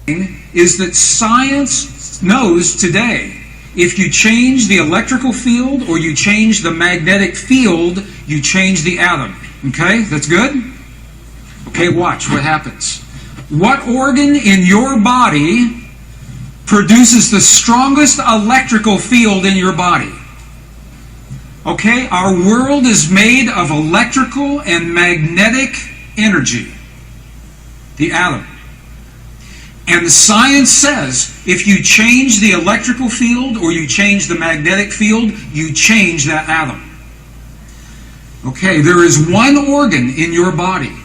is that science knows today if you change the electrical field or you change the magnetic field, you change the atom. Okay, that's good? Okay, watch what happens. What organ in your body produces the strongest electrical field in your body? Okay, our world is made of electrical and magnetic energy. The atom. And the science says if you change the electrical field or you change the magnetic field, you change that atom. Okay, there is one organ in your body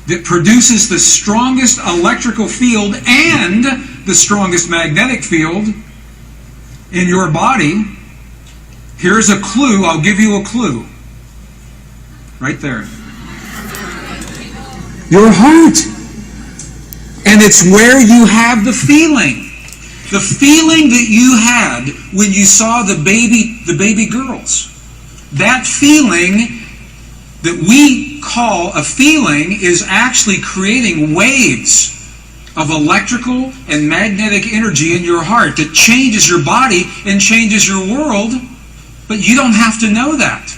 that produces the strongest electrical field and the strongest magnetic field in your body. Here's a clue. I'll give you a clue. Right there. Your heart. And it's where you have the feeling. The feeling that you had when you saw the baby girls. That feeling that we call a feeling is actually creating waves of electrical and magnetic energy in your heart that changes your body and changes your world, but you don't have to know that.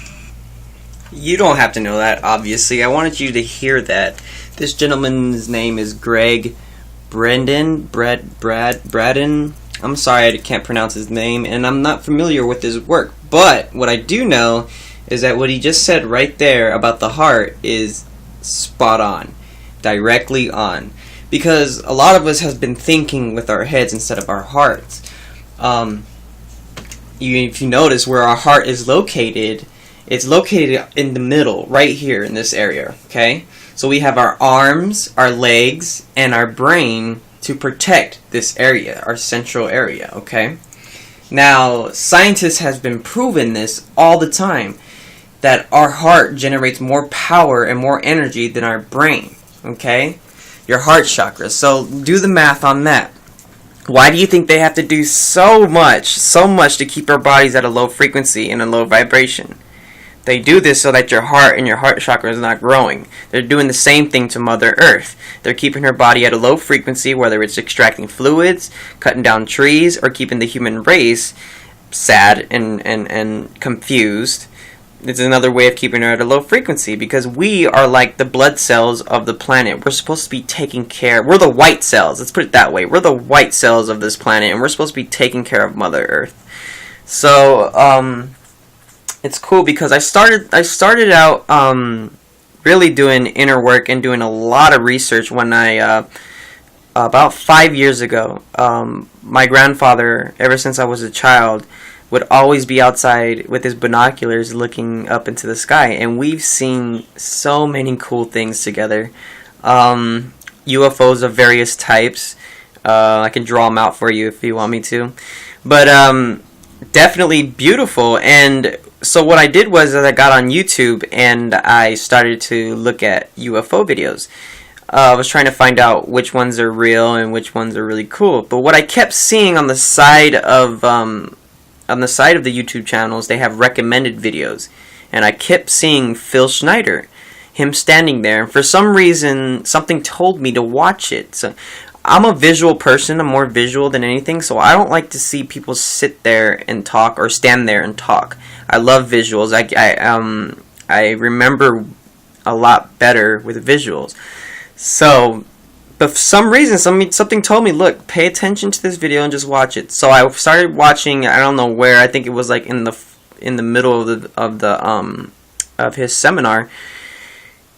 You don't have to know that, obviously. I wanted you to hear that. This gentleman's name is Greg Braden. I'm sorry, I can't pronounce his name, and I'm not familiar with his work. But what I do know is that what he just said right there about the heart is spot on. Directly on. Because a lot of us have been thinking with our heads instead of our hearts. If you notice where our heart is located, it's located in the middle, right here in this area, okay? So we have our arms, our legs, and our brain to protect this area, our central area, okay? Now, scientists have been proving this all the time, that our heart generates more power and more energy than our brain, okay? Your heart chakra. So do the math on that. Why do you think they have to do so much to keep our bodies at a low frequency and a low vibration? They do this so that your heart and your heart chakra is not growing. They're doing the same thing to Mother Earth. They're keeping her body at a low frequency, whether it's extracting fluids, cutting down trees, or keeping the human race sad and confused. It's another way of keeping her at a low frequency, because we are like the blood cells of the planet. We're supposed to be taking care. We're the white cells. Let's put it that way. We're the white cells of this planet, and we're supposed to be taking care of Mother Earth. So, it's cool because I started out really doing inner work and doing a lot of research when I about 5 years ago. My grandfather, ever since I was a child, would always be outside with his binoculars looking up into the sky, and we've seen so many cool things together. UFOs of various types. I can draw them out for you if you want me to, but definitely beautiful. And so what I did was I got on YouTube and I started to look at UFO videos. I was trying to find out which ones are real and which ones are really cool. But what I kept seeing on the side of the YouTube channels, they have recommended videos, and I kept seeing Phil Schneider, him standing there, and for some reason something told me to watch it. So I'm a visual person. I'm more visual than anything, so I don't like to see people sit there and talk or stand there and talk. I love visuals. I remember a lot better with visuals. So, but for some reason, something told me, look, pay attention to this video and just watch it. So I started watching. I don't know where. I think it was like in the middle of his seminar,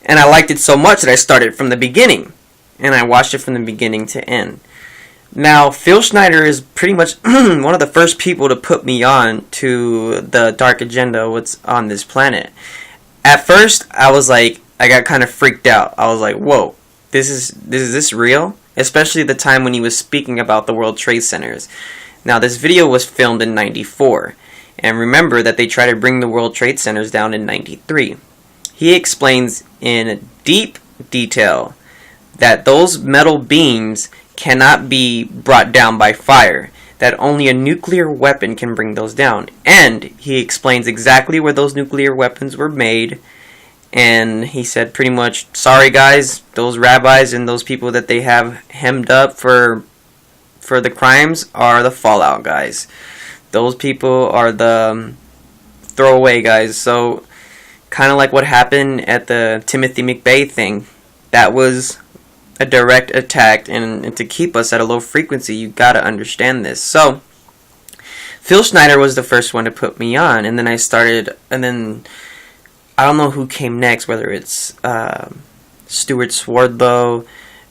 and I liked it so much that I started from the beginning, and I watched it from the beginning to end. Now, Phil Schneider is pretty much one of the first people to put me on to the dark agenda, what's on this planet. At first, I got kind of freaked out. I was like, whoa, is this real? Especially the time when he was speaking about the World Trade Centers. Now, this video was filmed in '94. And remember that they tried to bring the World Trade Centers down in '93. He explains in deep detail that those metal beams cannot be brought down by fire, that only a nuclear weapon can bring those down. And he explains exactly where those nuclear weapons were made And he said pretty much, sorry guys, those rabbis and those people that they have hemmed up for the crimes are the fallout guys. Those people are the throwaway guys. So kind of like what happened at the Timothy McVeigh thing. That was a direct attack, and to keep us at a low frequency, you gotta understand this. So Phil Schneider was the first one to put me on, and then I don't know who came next, whether it's Stuart Swardlow,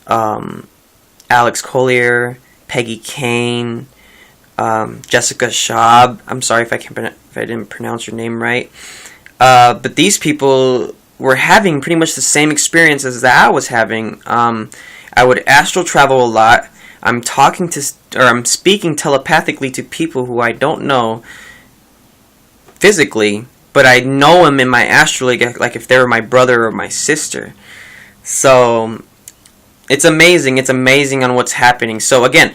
Alex Collier, Peggy Kane, Jessica Schaub. I'm sorry if I didn't pronounce your name right. But these people were having pretty much the same experiences that I was having. I would astral travel a lot. I'm speaking telepathically to people who I don't know physically, but I know them in my astral, like if they were my brother or my sister. So it's amazing. It's amazing on what's happening. So again,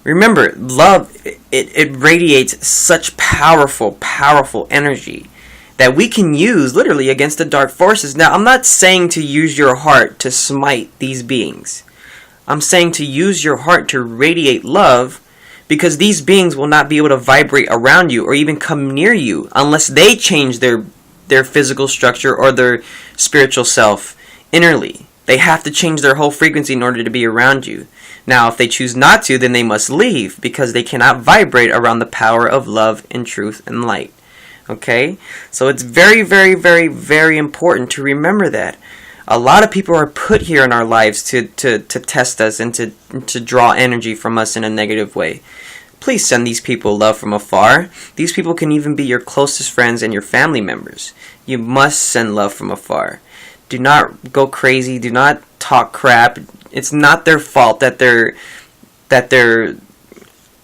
remember, love, it radiates such powerful energy that we can use literally against the dark forces. Now, I'm not saying to use your heart to smite these beings. I'm saying to use your heart to radiate love, because these beings will not be able to vibrate around you or even come near you unless they change their physical structure or their spiritual self innerly. They have to change their whole frequency in order to be around you. Now, if they choose not to, then they must leave, because they cannot vibrate around the power of love and truth and light. Okay? So it's very, very, very, very important to remember that. A lot of people are put here in our lives to test us and to draw energy from us in a negative way. Please send these people love from afar. These people can even be your closest friends and your family members. You must send love from afar. Do not go crazy. Do not talk crap. It's not their fault that they're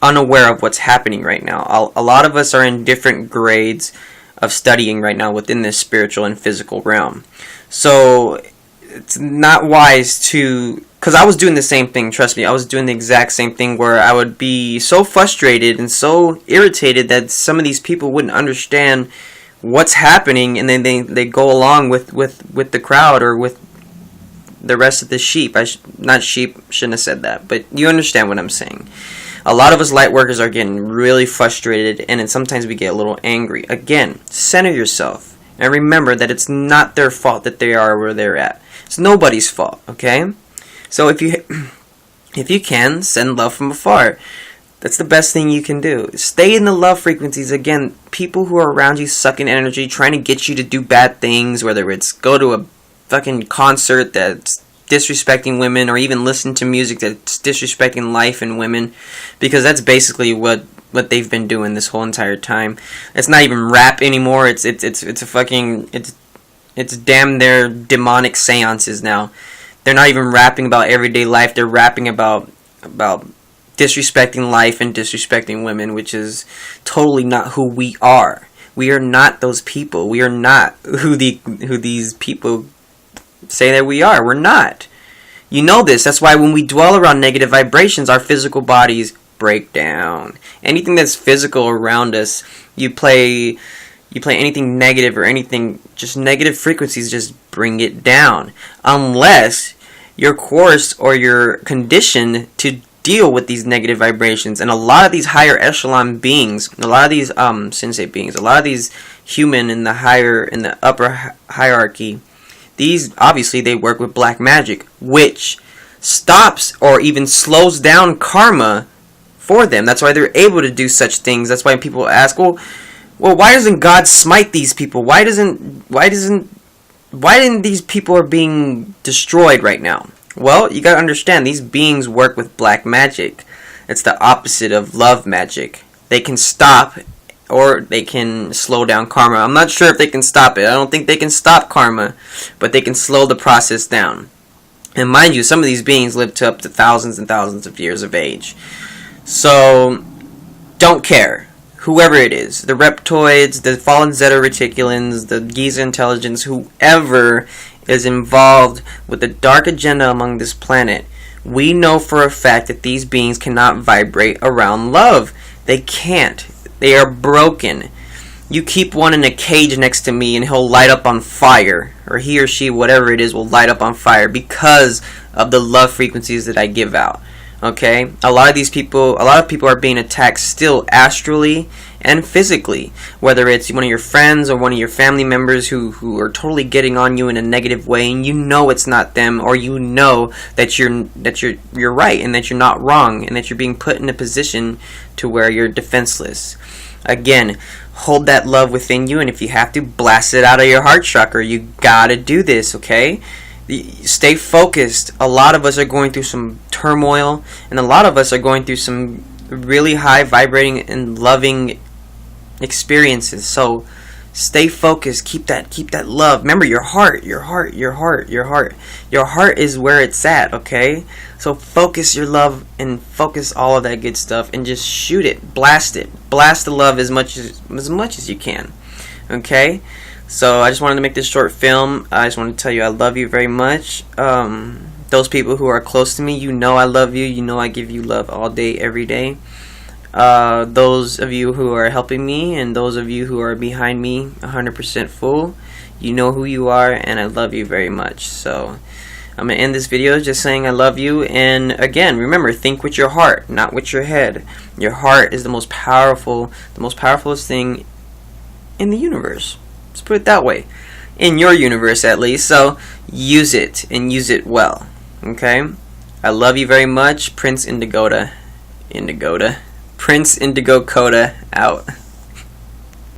unaware of what's happening right now. A lot of us are in different grades of studying right now within this spiritual and physical realm. So it's not wise to, because I was doing the same thing, trust me, I was doing the exact same thing, where I would be so frustrated and so irritated that some of these people wouldn't understand what's happening, and then they go along with the crowd or with the rest of the sheep. Not sheep, shouldn't have said that, but you understand what I'm saying. A lot of us light workers are getting really frustrated, and then sometimes we get a little angry. Again, center yourself and remember that it's not their fault that they are where they're at. It's nobody's fault, okay? So if you can, send love from afar. That's the best thing you can do. Stay in the love frequencies. Again, people who are around you sucking energy, trying to get you to do bad things, whether it's go to a fucking concert that's disrespecting women, or even listen to music that's disrespecting life and women, because that's basically what they've been doing this whole entire time. It's not even rap anymore. It's damn near demonic seances now. They're not even rapping about everyday life. They're rapping about disrespecting life and disrespecting women, which is totally not who we are. We are not those people. We are not who these people say that we are. We're not. You know this. That's why when we dwell around negative vibrations, our physical bodies break down. Anything that's physical around us, you play anything negative or anything, just negative frequencies, just bring it down. Unless you're coerced or you're conditioned to deal with these negative vibrations. And a lot of these higher echelon beings, a lot of these sensei beings, a lot of these human in the upper hierarchy, these obviously they work with black magic, which stops or even slows down karma for them. That's why they're able to do such things. That's why people ask, well, why doesn't God smite these people? Why didn't these people are being destroyed right now? Well, you gotta understand, these beings work with black magic. It's the opposite of love magic. They can stop or they can slow down karma. I'm not sure if they can stop it. I don't think they can stop karma, but they can slow the process down. And mind you, some of these beings live to up to thousands and thousands of years of age. So, don't care. Whoever it is, the reptoids, the fallen Zeta Reticulans, the Giza intelligence, whoever is involved with the dark agenda among this planet, we know for a fact that these beings cannot vibrate around love. They can't. They are broken. you keep one in a cage next to me and he'll light up on fire, or he or she, whatever it is, will light up on fire because of the love frequencies that I give out. Okay, a lot of people are being attacked still, astrally and physically, whether it's one of your friends or one of your family members who are totally getting on you in a negative way, and you know it's not them, or you know that you're right and that you're not wrong, and that you're being put in a position to where you're defenseless. Again, hold that love within you, and if you have to, blast it out of your heart chakra. You gotta do this, okay? Stay focused. A lot of us are going through some turmoil, and a lot of us are going through some really high vibrating and loving experiences. So stay focused. Keep that love. Remember your heart is where it's at, okay? So focus your love and focus all of that good stuff, and just shoot it, blast the love as much as you can, okay? So I just wanted to make this short film. I just wanted to tell you I love you very much. Those people who are close to me, you know I love you. You know I give you love all day, every day. Those of you who are helping me, and those of you who are behind me 100% full, you know who you are, and I love you very much. So I'm going to end this video just saying I love you. And again, remember, think with your heart, not with your head. Your heart is the most powerfulest thing in the universe. Let's put it that way. In your universe, at least. So use it, and use it well. Okay? I love you very much. Prince Indigo Coda out.